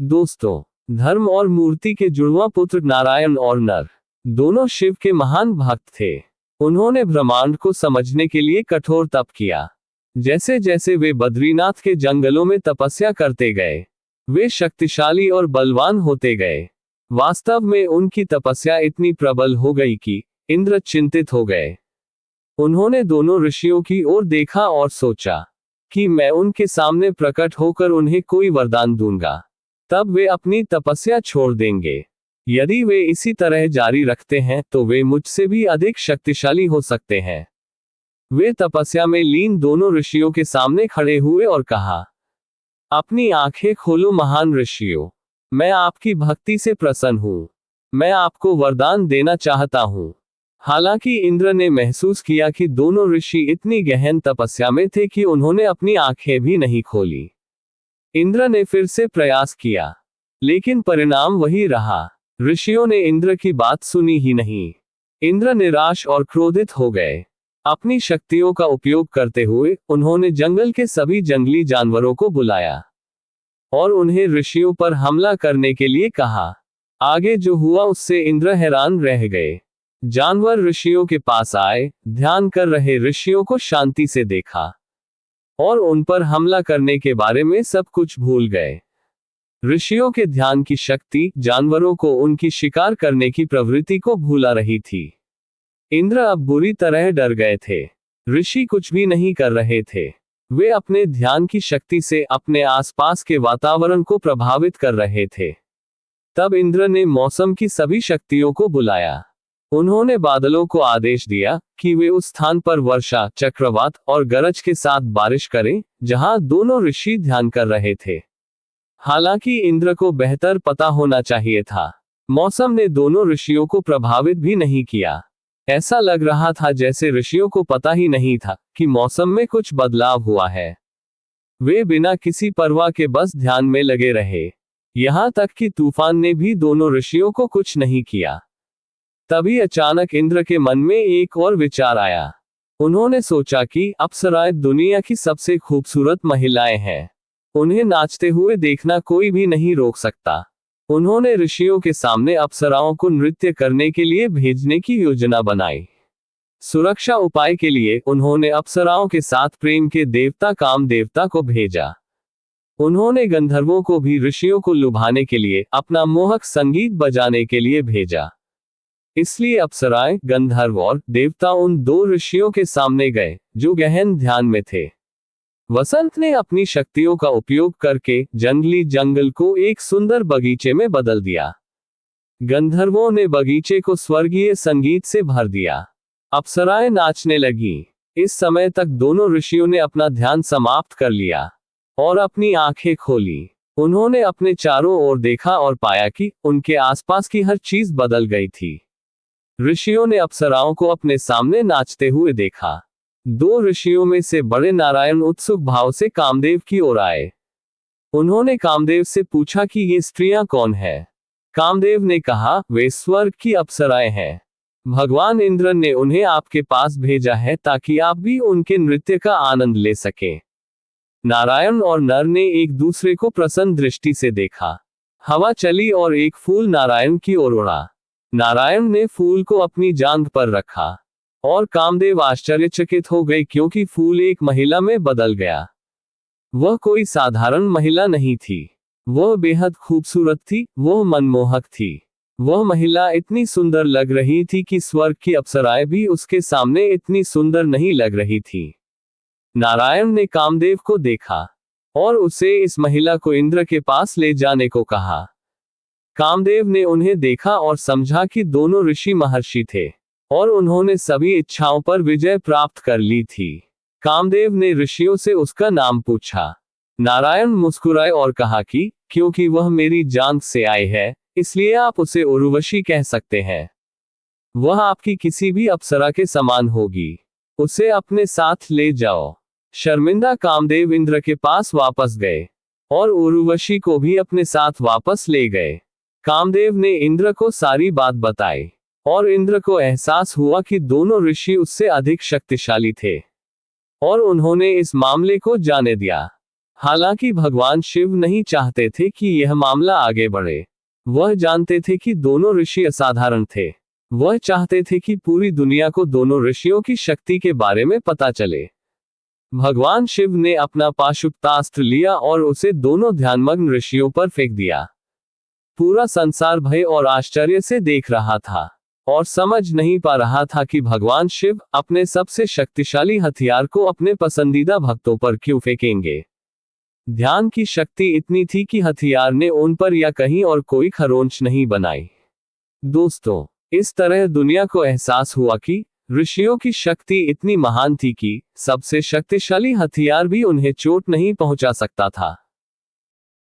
दोस्तों, धर्म और मूर्ति के जुड़वा पुत्र नारायण और नर दोनों शिव के महान भक्त थे। उन्होंने ब्रह्मांड को समझने के लिए कठोर तप किया। जैसे जैसे वे बद्रीनाथ के जंगलों में तपस्या करते गए, वे शक्तिशाली और बलवान होते गए। वास्तव में उनकी तपस्या इतनी प्रबल हो गई कि इंद्र चिंतित हो गए। उन्होंने दोनों ऋषियों की ओर देखा और सोचा कि मैं उनके सामने प्रकट होकर उन्हें कोई वरदान दूंगा, तब वे अपनी तपस्या छोड़ देंगे। यदि वे इसी तरह जारी रखते हैं तो वे मुझसे भी अधिक शक्तिशाली हो सकते हैं। वे तपस्या में लीन दोनों ऋषियों के सामने खड़े हुए और कहा, अपनी आंखें खोलो महान ऋषियों, मैं आपकी भक्ति से प्रसन्न हूं। मैं आपको वरदान देना चाहता हूं। हालांकि इंद्र ने महसूस किया कि दोनों ऋषि इतनी गहन तपस्या में थे कि उन्होंने अपनी आंखें भी नहीं खोली। इंद्र ने फिर से प्रयास किया, लेकिन परिणाम वही रहा। ऋषियों ने इंद्र की बात सुनी ही नहीं। इंद्र निराश और क्रोधित हो गए। अपनी शक्तियों का उपयोग करते हुए उन्होंने जंगल के सभी जंगली जानवरों को बुलाया और उन्हें ऋषियों पर हमला करने के लिए कहा। आगे जो हुआ उससे इंद्र हैरान रह गए। जानवर ऋषियों के पास आए, ध्यान कर रहे ऋषियों को शांति से देखा और उन पर हमला करने के बारे में सब कुछ भूल गए। ऋषियों के ध्यान की शक्ति जानवरों को उनकी शिकार करने की प्रवृत्ति को भुला रही थी। इंद्र अब बुरी तरह डर गए थे। ऋषि कुछ भी नहीं कर रहे थे। वे अपने ध्यान की शक्ति से अपने आसपास के वातावरण को प्रभावित कर रहे थे। तब इंद्र ने मौसम की सभी शक्तियों को बुलाया। उन्होंने बादलों को आदेश दिया कि वे उस स्थान पर वर्षा, चक्रवात और गरज के साथ बारिश करें जहां दोनों ऋषि ध्यान कर रहे थे। हालांकि इंद्र को बेहतर पता होना चाहिए था। मौसम ने दोनों ऋषियों को प्रभावित भी नहीं किया। ऐसा लग रहा था जैसे ऋषियों को पता ही नहीं था कि मौसम में कुछ बदलाव हुआ है। वे बिना किसी परवाह के बस ध्यान में लगे रहे। यहां तक कि तूफान ने भी दोनों ऋषियों को कुछ नहीं किया। तभी अचानक इंद्र के मन में एक और विचार आया। उन्होंने सोचा कि अप्सराएं दुनिया की सबसे खूबसूरत महिलाएं हैं। उन्हें नाचते हुए देखना कोई भी नहीं रोक सकता। उन्होंने ऋषियों के सामने अप्सराओं को नृत्य करने के लिए भेजने की योजना बनाई। सुरक्षा उपाय के लिए उन्होंने अप्सराओं के साथ प्रेम के देवता काम देवता को भेजा। उन्होंने गंधर्वों को भी ऋषियों को लुभाने के लिए अपना मोहक संगीत बजाने के लिए भेजा। इसलिए अप्सराएं, गंधर्व और देवता उन दो ऋषियों के सामने गए जो गहन ध्यान में थे। वसंत ने अपनी शक्तियों का उपयोग करके जंगली जंगल को एक सुंदर बगीचे में बदल दिया। गंधर्वों ने बगीचे को स्वर्गीय संगीत से भर दिया। अप्सराएं नाचने लगीं। इस समय तक दोनों ऋषियों ने अपना ध्यान समाप्त कर लिया और अपनी आंखें खोली। उन्होंने अपने चारों ओर देखा और पाया कि उनके आसपास की हर चीज बदल गई थी। ऋषियों ने अप्सराओं को अपने सामने नाचते हुए देखा। दो ऋषियों में से बड़े नारायण उत्सुक भाव से कामदेव की ओर आए। उन्होंने कामदेव से पूछा कि ये स्त्रियां कौन हैं? कामदेव ने कहा, वे स्वर्ग की अप्सराएं हैं। भगवान इंद्र ने उन्हें आपके पास भेजा है ताकि आप भी उनके नृत्य का आनंद ले सकें। नारायण और नर ने एक दूसरे को प्रसन्न दृष्टि से देखा। हवा चली और एक फूल नारायण की ओर उड़ा। नारायण ने फूल को अपनी जांघ पर रखा और कामदेव आश्चर्यचकित हो गए क्योंकि फूल एक महिला में बदल गया। वह कोई साधारण महिला नहीं थी। वह बेहद खूबसूरत थी। वह मनमोहक थी। वह महिला इतनी सुंदर लग रही थी कि स्वर्ग की अप्सराएं भी उसके सामने इतनी सुंदर नहीं लग रही थी। नारायण ने कामदेव को देखा और उसे इस महिला को इंद्र के पास ले जाने को कहा। कामदेव ने उन्हें देखा और समझा कि दोनों ऋषि महर्षि थे और उन्होंने सभी इच्छाओं पर विजय प्राप्त कर ली थी। कामदेव ने ऋषियों से उसका नाम पूछा। नारायण मुस्कुराए और कहा कि क्योंकि वह मेरी जांघ से आए है, इसलिए आप उसे उर्वशी कह सकते हैं। वह आपकी किसी भी अप्सरा के समान होगी। उसे अपने साथ ले जाओ। शर्मिंदा कामदेव इंद्र के पास वापस गए और उर्वशी को भी अपने साथ वापस ले गए। कामदेव ने इंद्र को सारी बात बताई और इंद्र को एहसास हुआ कि दोनों ऋषि उससे अधिक शक्तिशाली थे और उन्होंने इस मामले को जाने दिया। हालांकि भगवान शिव नहीं चाहते थे कि यह मामला आगे बढ़े। वह जानते थे कि दोनों ऋषि असाधारण थे। वह चाहते थे कि पूरी दुनिया को दोनों ऋषियों की शक्ति के बारे में पता चले। भगवान शिव ने अपना पाशुपतास्त्र लिया और उसे दोनों ध्यानमग्न ऋषियों पर फेंक दिया। पूरा संसार भय और आश्चर्य से देख रहा था और समझ नहीं पा रहा था कि भगवान शिव अपने सबसे शक्तिशाली हथियार को अपने पसंदीदा भक्तों पर क्यों फेंकेंगे। ध्यान की शक्ति इतनी थी कि हथियार ने उन पर या कहीं और कोई खरोंच नहीं बनाई। दोस्तों, इस तरह दुनिया को एहसास हुआ कि ऋषियों की शक्ति इतनी महान थी कि सबसे शक्तिशाली हथियार भी उन्हें चोट नहीं पहुंचा सकता था।